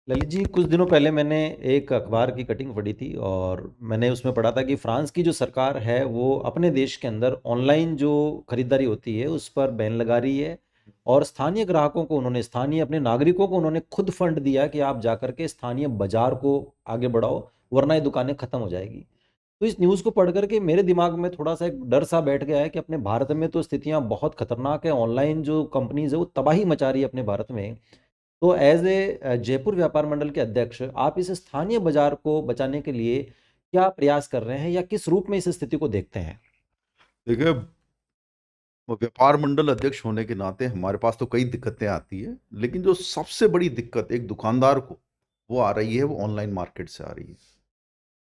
ललित जी, कुछ दिनों पहले मैंने एक अखबार की कटिंग पढ़ी थी और मैंने उसमें पढ़ा था कि फ्रांस की जो सरकार है वो अपने देश के अंदर ऑनलाइन जो खरीदारी होती है उस पर बैन लगा रही है। और स्थानीय ग्राहकों को उन्होंने, स्थानीय अपने नागरिकों को उन्होंने खुद फंड दिया कि आप जाकर के स्थानीय बाजार को आगे बढ़ाओ, वरना ये दुकानें खत्म हो जाएगी। तो इस न्यूज़ को पढ़ करके मेरे दिमाग में थोड़ा सा एक डर सा बैठ गया है कि अपने भारत में तो स्थितियां बहुत खतरनाक है, ऑनलाइन जो कंपनीज है वो तबाही मचा रही है अपने भारत में। तो एज ए जयपुर व्यापार मंडल के अध्यक्ष, आप इस स्थानीय बाजार को बचाने के लिए क्या प्रयास कर रहे हैं या किस रूप में इस स्थिति को देखते हैं? देखिए, वो व्यापार मंडल अध्यक्ष होने के नाते हमारे पास तो कई दिक्कतें आती है, लेकिन जो सबसे बड़ी दिक्कत एक दुकानदार को वो आ रही है, वो ऑनलाइन मार्केट से आ रही है।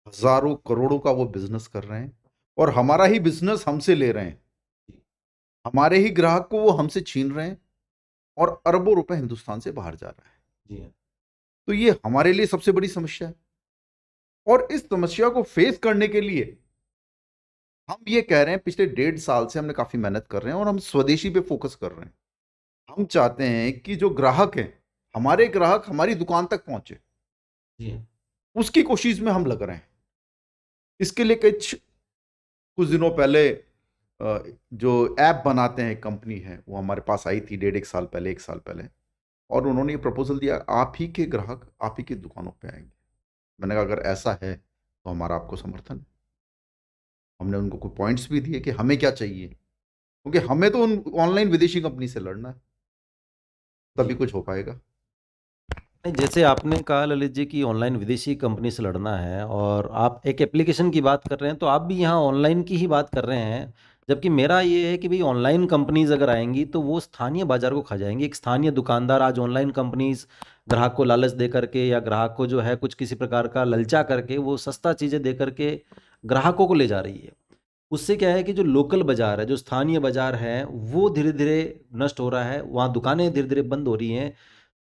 हजारों करोड़ों का वो बिजनेस कर रहे हैं और हमारा ही बिजनेस हमसे ले रहे हैं। हमारे ही ग्राहक को वो हमसे छीन रहे हैं और अरबों रुपए हिंदुस्तान से बाहर जा रहा है। जी हाँ। तो ये हमारे लिए सबसे बड़ी समस्या है और इस समस्या को फेस करने के लिए हम ये कह रहे हैं, पिछले 1.5 साल से हमने काफी मेहनत कर रहे हैं और हम स्वदेशी पे फोकस कर रहे हैं। हम चाहते हैं कि जो ग्राहक हैं, हमारे ग्राहक हमारी दुकान तक पहुंचे, जी हाँ। उसकी कोशिश में हम लग रहे हैं। इसके लिए कुछ दिनों पहले जो ऐप बनाते हैं कंपनी है, वो हमारे पास आई थी 1.5 साल पहले, 1 साल पहले, और उन्होंने ये प्रपोजल दिया, आप ही के ग्राहक आप ही की दुकानों पे आएंगे। मैंने कहा अगर ऐसा है तो हमारा आपको समर्थन है। हमने उनको कुछ पॉइंट्स भी दिए कि हमें क्या चाहिए, क्योंकि हमें तो उन ऑनलाइन विदेशी कंपनी से लड़ना है, तभी जी। कुछ हो पाएगा। नहीं, जैसे आपने कहा ललित जी कि ऑनलाइन विदेशी कंपनी से लड़ना है और आप एक एप्लीकेशन की बात कर रहे हैं, तो आप भी यहाँ ऑनलाइन की ही बात कर रहे हैं। जबकि मेरा ये है कि भाई ऑनलाइन कंपनीज अगर आएंगी तो वो स्थानीय बाजार को खा जाएंगी। एक स्थानीय दुकानदार आज ऑनलाइन कंपनीज ग्राहक को लालच दे करके या ग्राहक को जो है कुछ किसी प्रकार का ललचा करके वो सस्ता चीज़ें दे करके ग्राहकों को ले जा रही है। उससे क्या है कि जो लोकल बाजार है, जो स्थानीय बाजार है, वो धीरे धीरे नष्ट हो रहा है, वहाँ दुकानें धीरे धीरे बंद हो रही हैं।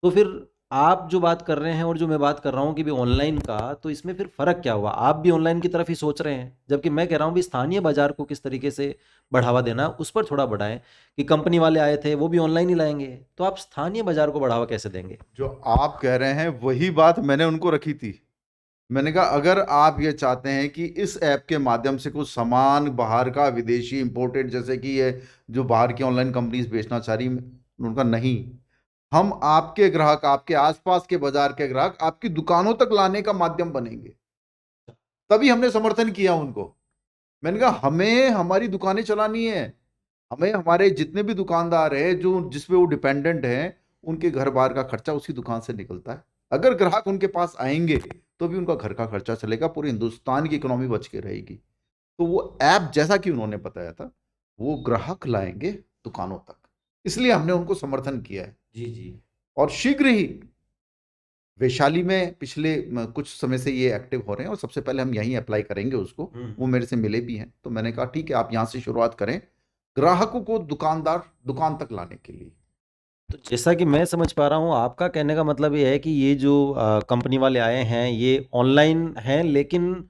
तो फिर आप जो बात कर रहे हैं और जो मैं बात कर रहा हूँ कि भी ऑनलाइन का, तो इसमें फिर फर्क क्या हुआ? आप भी ऑनलाइन की तरफ ही सोच रहे हैं, जबकि मैं कह रहा हूँ भी स्थानीय बाजार को किस तरीके से बढ़ावा देना उस पर थोड़ा बढ़ाएं। कि कंपनी वाले आए थे वो भी ऑनलाइन ही लाएंगे, तो आप स्थानीय बाजार को बढ़ावा कैसे देंगे? जो आप कह रहे हैं वही बात मैंने उनको रखी थी। मैंने कहा अगर आप ये चाहते हैं कि इस ऐप के माध्यम से कुछ सामान बाहर का, विदेशी इंपोर्टेड, जैसे कि ये जो बाहर की ऑनलाइन कंपनीज बेचना चाह रही, उनका नहीं, हम आपके ग्राहक, आपके आसपास के बाजार के ग्राहक आपकी दुकानों तक लाने का माध्यम बनेंगे। तभी हमने समर्थन किया उनको। मैंने कहा हमें हमारी दुकानें चलानी है, हमें हमारे जितने भी दुकानदार हैं जो जिसपे वो डिपेंडेंट हैं, उनके घर बार का खर्चा उसी दुकान से निकलता है। अगर ग्राहक उनके पास आएंगे तो भी उनका घर का खर्चा चलेगा, पूरे हिंदुस्तान की इकोनॉमी बच के रहेगी। तो वो ऐप, जैसा कि उन्होंने बताया था, वो ग्राहक लाएंगे दुकानों तक, इसलिए हमने उनको समर्थन किया है। जी जी। और शीघ्र ही वैशाली में पिछले कुछ समय से ये एक्टिव हो रहे हैं और सबसे पहले हम यहीं अप्लाई करेंगे उसको। वो मेरे से मिले भी हैं, तो मैंने कहा ठीक है, आप यहाँ से शुरुआत करें ग्राहकों को दुकानदार दुकान तक लाने के लिए। तो जैसा कि मैं समझ पा रहा हूँ, आपका कहने का मतलब ये है कि ये जो कंपनी वाले आए हैं ये ऑनलाइन हैं, लेकिन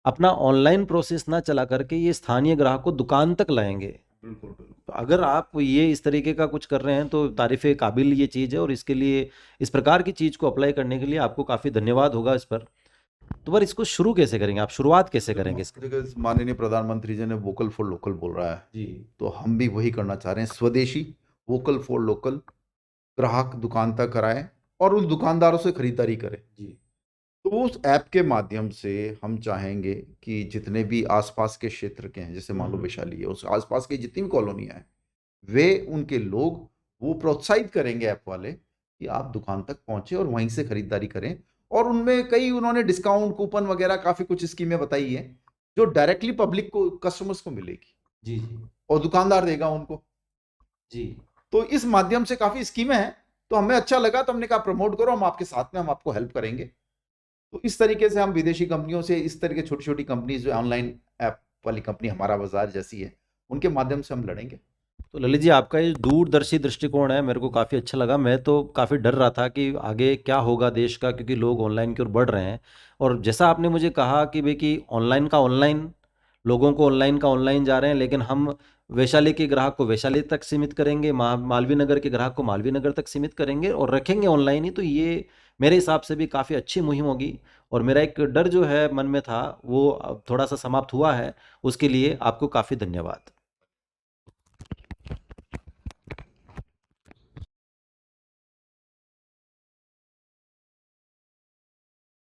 अपना ऑनलाइन प्रोसेस ना चला करके ये स्थानीय ग्राहक को दुकान तक लाएंगे। बिल्कुल बिल्कुल। तो अगर आप ये इस तरीके का कुछ कर रहे हैं तो तारीफ़ काबिल ये चीज़ है, और इसके लिए, इस प्रकार की चीज़ को अप्लाई करने के लिए आपको काफ़ी धन्यवाद होगा इस पर। तो पर इसको शुरू कैसे करेंगे आप? शुरुआत कैसे करेंगे इसको? देखिए, माननीय प्रधानमंत्री जी ने वोकल फॉर लोकल बोल रहा है, जी। तो हम भी वही करना चाह रहे हैं, स्वदेशी, वोकल फॉर लोकल। ग्राहक दुकान तक कराएं और उन दुकानदारों से खरीदारी करें। जी। तो उस ऐप के माध्यम से हम चाहेंगे कि जितने भी आसपास के क्षेत्र के हैं, जैसे मान लो वैशाली है, उस आसपास की जितनी भी कॉलोनियां हैं, वे उनके लोग वो प्रोत्साहित करेंगे ऐप वाले कि आप दुकान तक पहुंचे और वहीं से खरीदारी करें। और उनमें कई उन्होंने डिस्काउंट कूपन वगैरह काफी कुछ स्कीमें बताई हैं, जो डायरेक्टली पब्लिक को, कस्टमर्स को मिलेगी जी जी। और दुकानदार देगा उनको। जी। तो इस माध्यम से काफी स्कीमें हैं, तो हमें अच्छा लगा, तो हमने कहा प्रमोट करो, हम आपके साथ में, हम आपको हेल्प करेंगे। तो इस तरीके से हम विदेशी कंपनियों से, इस तरह के छोटी छोटी कंपनीज जो ऑनलाइन ऐप वाली कंपनी हमारा बाजार जैसी है, उनके माध्यम से हम लड़ेंगे। तो ललित जी, आपका ये दूरदर्शी दृष्टिकोण है, मेरे को काफ़ी अच्छा लगा। मैं तो काफ़ी डर रहा था कि आगे क्या होगा देश का, क्योंकि लोग ऑनलाइन की ओर बढ़ रहे हैं। और जैसा आपने मुझे कहा कि भाई कि ऑनलाइन का ऑनलाइन, लोगों को ऑनलाइन का ऑनलाइन जा रहे हैं, लेकिन हम वैशाली के ग्राहक को वैशाली तक सीमित करेंगे, मालवीय नगर के ग्राहक को मालवीय नगर तक सीमित करेंगे और रखेंगे ऑनलाइन ही, तो ये मेरे हिसाब से भी काफ़ी अच्छी मुहिम होगी। और मेरा एक डर जो है मन में था वो अब थोड़ा सा समाप्त हुआ है, उसके लिए आपको काफ़ी धन्यवाद।